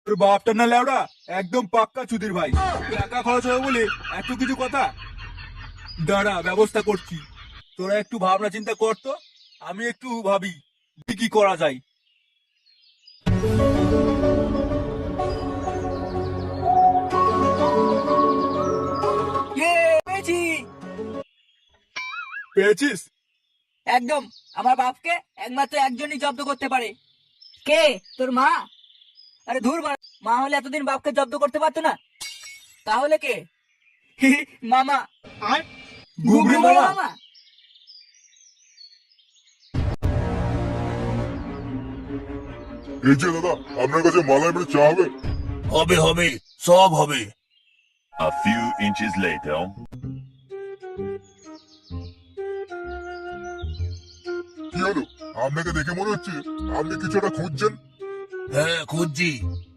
তোর বাপটা না লেওড়া একদম পাক্কা চুদির ভাই। টাকা খরচ হবে বলে এত কিছু কথা। দাঁড়া, ব্যবস্থা করছি। তোরা একটু ভাবনা চিন্তা কর তো, আমি একটু ভাবি কি করা যায়। পেয়েছি। পেয়েছিস? একদম। আমার বাপকে একমাত্র একজনই জব্দ করতে পারে। কে? তোর মা? আরে ধুর বাড়া, মা হলে এতদিন বাপকে জব্দ করতে পারতো না। তাহলে কে? মামা। আর গুবরু গুবরু বড় মামা। মামা। এই যে দাদা, আপনার কাছে মালাই বেড়ে চা হবে? হবে হবে, সব হবে। A few inches later. কি হলো? আপনাকে দেখে মনে হচ্ছে আপনি কিছু একটা খুঁজছেন। হ্যাঁ খুঁজছি।